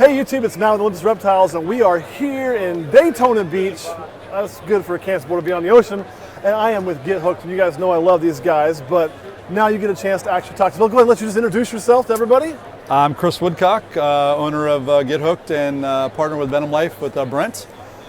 Hey YouTube, it's Matt with Olympus Reptiles, and we are here in Daytona Beach. That's good for a cancer board to be on the ocean. And I am with Get Hooked, and you guys know I love these guys, but now you get a chance to actually talk to them. Go ahead and let you just introduce yourself to everybody. I'm Chris Woodcock, owner of Get Hooked and partner with Venom Life with Brent.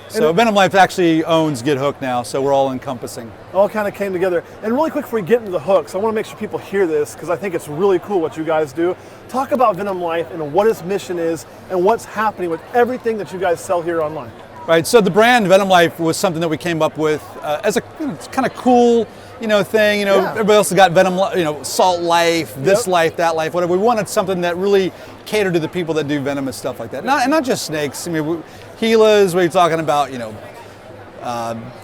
So Venom Life actually owns Get Hooked now, so we're all encompassing. All kind of came together. And really quick before we get into the hooks, I want to make sure people hear this because I think it's really cool what you guys do. Talk about Venom Life and what its mission is and what's happening with everything that you guys sell here online. Right, so the brand Venom Life was something that we came up with as a kind of cool thing. Everybody else has got Venom, Salt Life, this life, that life, whatever. We wanted something that really catered to the people that do venomous stuff like that. Not just snakes. I mean, Gilas, we're talking about,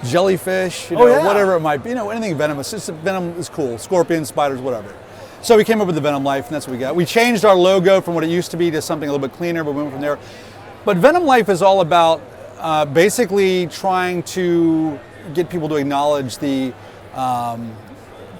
jellyfish, whatever it might be, anything venomous. Venom is cool. Scorpions, spiders, whatever. So we came up with the Venom Life, and that's what we got. We changed our logo from what it used to be to something a little bit cleaner, but we went from there. But Venom Life is all about basically trying to get people to acknowledge the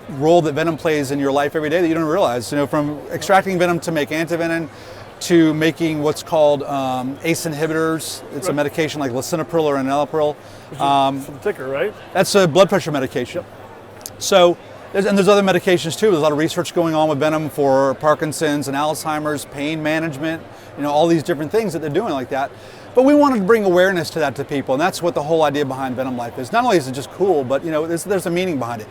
role that venom plays in your life every day that you don't realize. From extracting venom to make Antivenin, to making what's called ACE inhibitors. It's a medication like lisinopril or enalapril. Some ticker, right? That's a blood pressure medication. Yep. So, there's other medications too. There's a lot of research going on with venom for Parkinson's and Alzheimer's, pain management, all these different things that they're doing like that. But we wanted to bring awareness to that to people, and that's what the whole idea behind Venom Life is. Not only is it just cool, but there's a meaning behind it.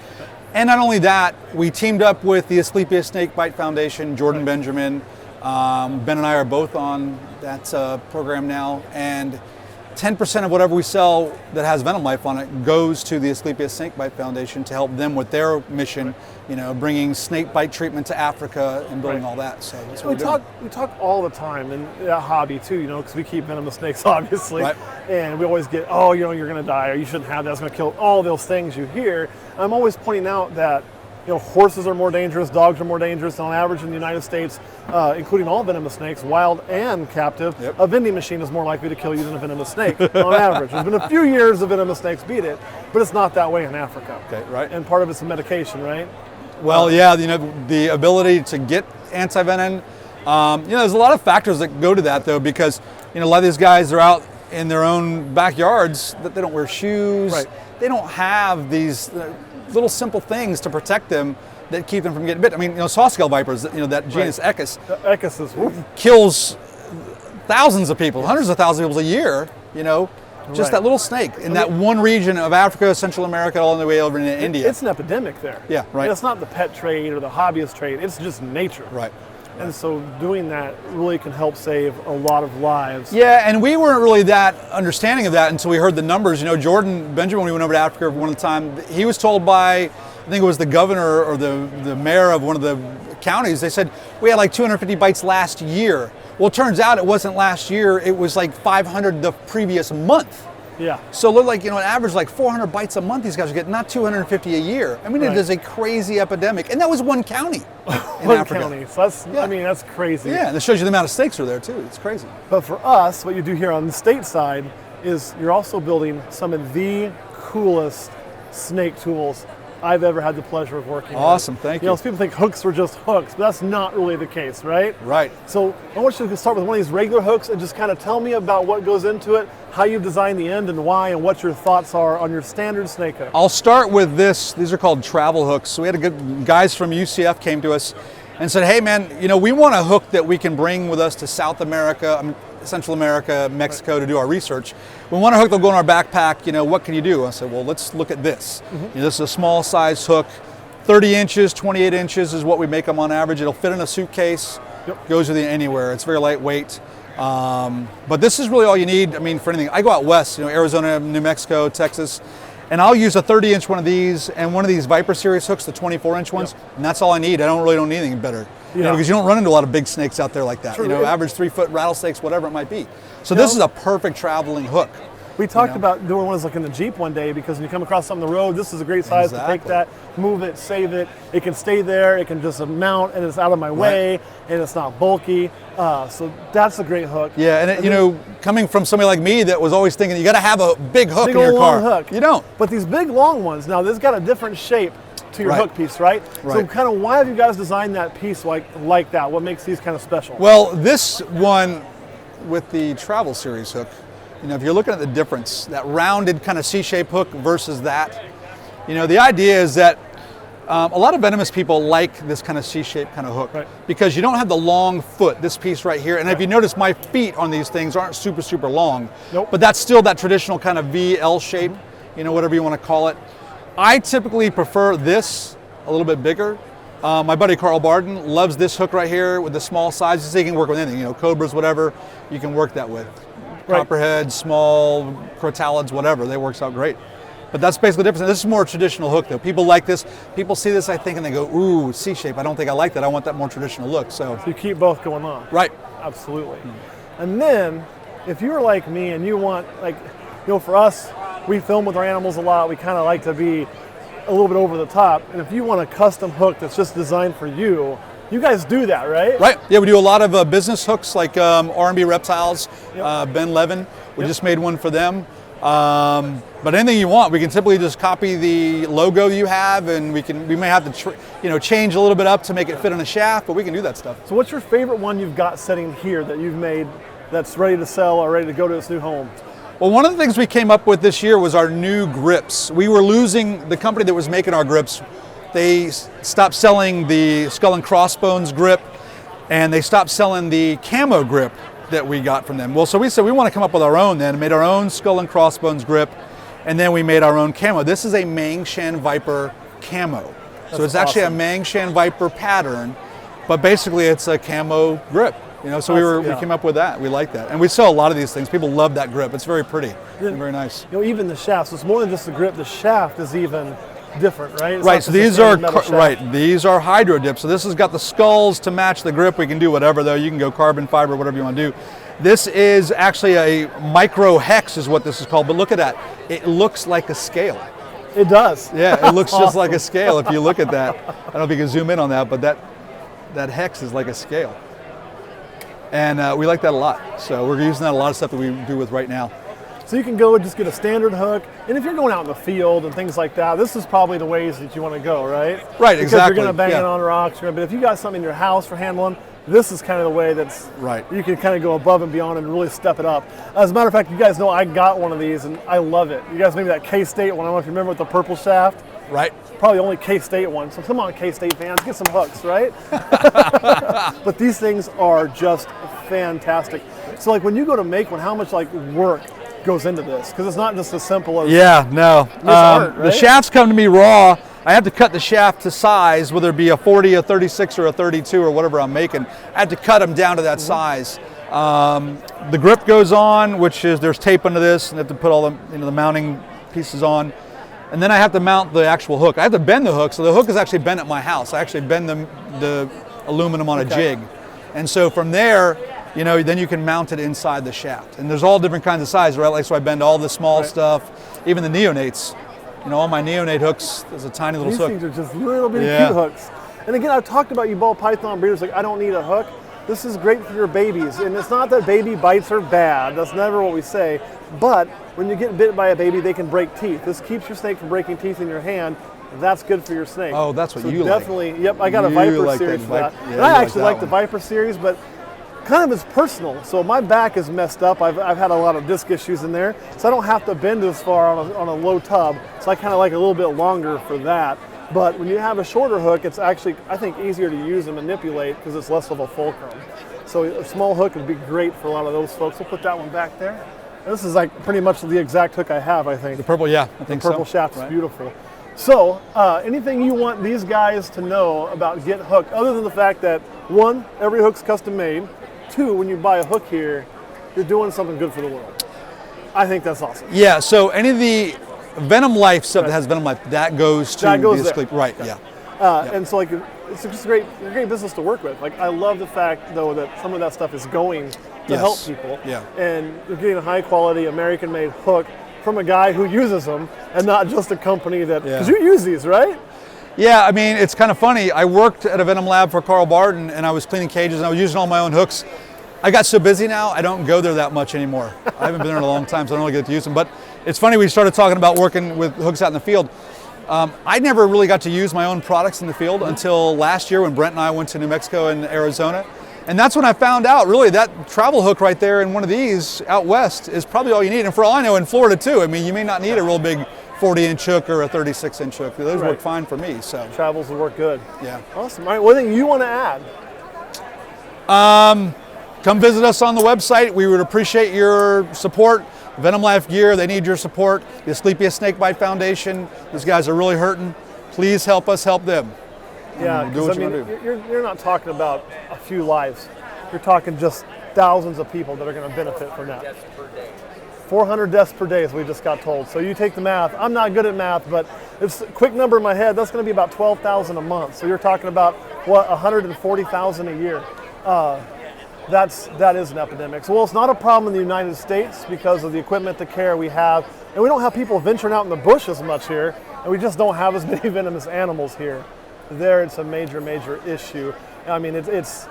And not only that, we teamed up with the Asclepius Snakebite Foundation, Jordan Benjamin. Ben and I are both on that program now, and 10% of whatever we sell that has Venom Life on it goes to the Asclepius Snakebite Foundation to help them with their mission, bringing snakebite treatment to Africa and building all that. So that's what we talk all the time in that hobby too, because we keep venomous snakes obviously, and we always get, you're going to die, or you shouldn't have that, it's going to kill all those things you hear. I'm always pointing out that horses are more dangerous, dogs are more dangerous. On average in the United States, including all venomous snakes, wild and captive, a vending machine is more likely to kill you than a venomous snake on average. There's been a few years of venomous snakes beat it, but it's not that way in Africa. Okay, right. And part of it's the medication, right? Well, the ability to get antivenin. There's a lot of factors that go to that though, because a lot of these guys are out in their own backyards that they don't wear shoes. Right. They don't have these little simple things to protect them that keep them from getting bit. I mean, saw scale vipers, that genus Echis, kills thousands of people, hundreds of thousands of people a year, just that little snake in that one region of Africa, Central America, all the way over into India. It's an epidemic there. Yeah, right. And it's not the pet trade or the hobbyist trade, it's just nature. Right. And so doing that really can help save a lot of lives. Yeah, and we weren't really that understanding of that until we heard the numbers. Jordan Benjamin, when we went over to Africa one time, he was told by, I think it was the governor or the mayor of one of the counties, they said, we had like 250 bites last year. Well, it turns out it wasn't last year, it was like 500 the previous month. Yeah. So look like, an average like 400 bites a month these guys are getting, not 250 a year. I mean, it is a crazy epidemic. And that was one county in Africa. County. So that's, that's crazy. Yeah, and that shows you the amount of snakes are there too. It's crazy. But for us, what you do here on the state side is you're also building some of the coolest snake tools I've ever had the pleasure of working with. Awesome, thank you. People think hooks were just hooks, but that's not really the case, right? Right. So I want you to start with one of these regular hooks and just kind of tell me about what goes into it, how you design the end and why, and what your thoughts are on your standard snake hook. I'll start with this. These are called travel hooks. So we had guys from UCF came to us and said, hey man, we want a hook that we can bring with us to South America, Central America, Mexico to do our research. We want a hook that'll go in our backpack, what can you do? I said, well, let's look at this. This is a small size hook, 30 inches, 28 inches is what we make them on average. It'll fit in a suitcase, goes with you anywhere. It's very lightweight. But this is really all you need, for anything. I go out west, Arizona, New Mexico, Texas, and I'll use a 30-inch one of these and one of these Viper Series hooks, the 24-inch ones, and that's all I need. I really don't need anything better. Because you don't run into a lot of big snakes out there like that. True. Average 3-foot rattlesnakes, whatever it might be. So this is a perfect traveling hook. We talked about doing ones like in the Jeep one day, because when you come across something on the road, this is a great size to take that, move it, save it. It can stay there, it can just mount, and it's out of my way, and it's not bulky. So that's a great hook. Yeah, and coming from somebody like me that was always thinking you got to have a big hook in your car. Hook. You don't. But these big long ones, now this got a different shape to your hook piece, right? So kind of why have you guys designed that piece like that? What makes these kind of special? Well, this one with the Travel Series hook, you know, if you're looking at the difference, that rounded kind of C-shaped hook versus that, you know, the idea is that a lot of venomous people like this kind of C-shaped kind of hook, right, because you don't have the long foot, this piece right here. And if you notice, my feet on these things aren't super, super long, nope, but that's still that traditional kind of V-L shape, you know, whatever you want to call it. I typically prefer this a little bit bigger. My buddy Carl Barden loves this hook right here with the small sizes. So you can work with anything, you know, cobras, whatever, you can work that with. right, Copperheads, small crotalids, whatever, that works out great. But that's basically the difference. This is more a traditional hook though. People like this. People see this, I think, and they go, ooh, C-shape. I don't think I like that. I want that more traditional look. So you keep both going on. Right. Absolutely. And then, if you're like me and you want, like, you know, for us, we film with our animals a lot. We kind of like to be a little bit over the top. And if you want a custom hook that's just designed for you, you guys do that, right? Right. Yeah, we do a lot of business hooks like R&B Reptiles, Yep. Ben Levin. We Yep. just made one for them. But anything you want, we can simply just copy the logo you have, and we may have to change a little bit up to make it fit on a shaft, but we can do that stuff. So what's your favorite one you've got sitting here that you've made that's ready to sell or ready to go to its new home? Well, one of the things we came up with this year was our new grips. We were losing the company that was making our grips. They stopped selling the skull and crossbones grip, and they stopped selling the Camo grip that we got from them. Well, so we said we want to come up with our own then, made our own skull and crossbones grip, and then we made our own Camo. This is a Mangshan Viper Camo. So it's actually a Mangshan Viper pattern, but basically it's a Camo grip. You know, so we came up with that. We like that. And we sell a lot of these things. People love that grip. It's very pretty and very nice. You know, even the shaft, so it's more than just the grip. The shaft is even different, right? It's right, not so just these are these are hydro dips. So this has got the skulls to match the grip. We can do whatever though. You can go carbon fiber, whatever you want to do. This is actually a micro hex is what this is called, but look at that. It looks like a scale. It does. Yeah, it looks just like a scale if you look at that. I don't know if you can zoom in on that, but that hex is like a scale. And we like that a lot. So we're using that in a lot of stuff that we do with right now. So you can go and just get a standard hook. And if you're going out in the field and things like that, this is probably the ways that you want to go, right? Right, because exactly. You're going to bang it on rocks. But if you got something in your house for handling, this is kind of the way that's right. You can kind of go above and beyond and really step it up. As a matter of fact, you guys know I got one of these and I love it. You guys maybe that K-State one. I don't know if you remember with the purple shaft. Right. Probably the only K-State one. So come on, K-State fans, get some hooks, right? But these things are just fantastic. So like when you go to make one, how much like work goes into this? Because it's not just as simple as no. Art, right? The shafts come to me raw. I have to cut the shaft to size, whether it be a 40, a 36, or a 32, or whatever I'm making. I have to cut them down to that size. The grip goes on, which is there's tape under this, and I have to put all the mounting pieces on. And then I have to mount the actual hook. I have to bend the hook, so the hook is actually bent at my house. I actually bend the aluminum on a jig. And so from there, you know, then you can mount it inside the shaft. And there's all different kinds of sizes, right? Like, so I bend all the small stuff, even the neonates. You know, all my neonate hooks, there's a tiny little hook. These things are just little bitty cute hooks. And again, I've talked about you ball python breeders, like, I don't need a hook. This is great for your babies. And it's not that baby bites are bad. That's never what we say. But when you get bit by a baby, they can break teeth. This keeps your snake from breaking teeth in your hand. That's good for your snake. Oh, that's what so you definitely, like. Yep, I got a You Viper like series that for that. Yeah, and I actually like that the Viper series, but kind of is personal. So my back is messed up. I've had a lot of disc issues in there. So I don't have to bend as far on a low tub. So I kind of like a little bit longer for that. But when you have a shorter hook, it's actually, I think, easier to use and manipulate because it's less of a fulcrum. So a small hook would be great for a lot of those folks. We'll put that one back there. And this is like pretty much the exact hook I have, I think. The purple, yeah, I think the purple shaft is beautiful. So anything you want these guys to know about Get Hooked, other than the fact that, one, every hook's custom made. Two, when you buy a hook here, you're doing something good for the world. I think that's awesome. Yeah, so any of the Venom Life stuff that has Venom Life, that goes to the clip. Right, yeah. And so like it's just a great business to work with. Like I love the fact though that some of that stuff is going to help people. Yeah. And you're getting a high quality American made hook from a guy who uses them and not just a company that, because you use these, right? Yeah, I mean, it's kind of funny. I worked at a Venom lab for Carl Barden and I was cleaning cages and I was using all my own hooks. I got so busy now, I don't go there that much anymore. I haven't been there in a long time, so I don't really get to use them. But it's funny, we started talking about working with hooks out in the field. I never really got to use my own products in the field until last year when Brent and I went to New Mexico and Arizona. And that's when I found out, really, that travel hook right there in one of these out west is probably all you need. And for all I know, in Florida too, I mean, you may not need a real big 40-inch hook or a 36-inch hook. Those work fine for me. So travels will work good. Yeah. Awesome. All right, what do you want to add? Come visit us on the website. We would appreciate your support. Venom Life Gear, they need your support. The Asclepius Snakebite Foundation, these guys are really hurting. Please help us help them. Yeah, because I mean, you're not talking about a few lives. You're talking just thousands of people that are going to benefit from that. 400 deaths per day, as we just got told. So you take the math. I'm not good at math, but it's a quick number in my head. That's going to be about 12,000 a month. So you're talking about, what, 140,000 a year. That is an epidemic. So, well, it's not a problem in the United States because of the equipment, the care we have. And we don't have people venturing out in the bush as much here. And we just don't have as many venomous animals here. There, it's a major, major issue. I mean, it's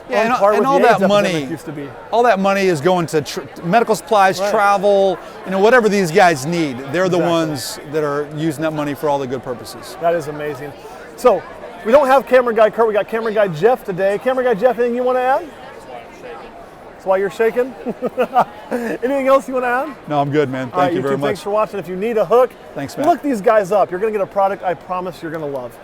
yeah, and all that money used to be. All that money is going to medical supplies, travel, whatever these guys need. They're the ones that are using that money for all the good purposes. That is amazing. So, we don't have Camera Guy Kurt. We got Camera Guy Jeff today. Camera Guy Jeff, anything you want to add? That's why you're shaking. Anything else you want to add? No, I'm good, man. Thank you very much. Thanks for watching. If you need a hook, thanks, man. Look these guys up. You're going to get a product I promise you're going to love.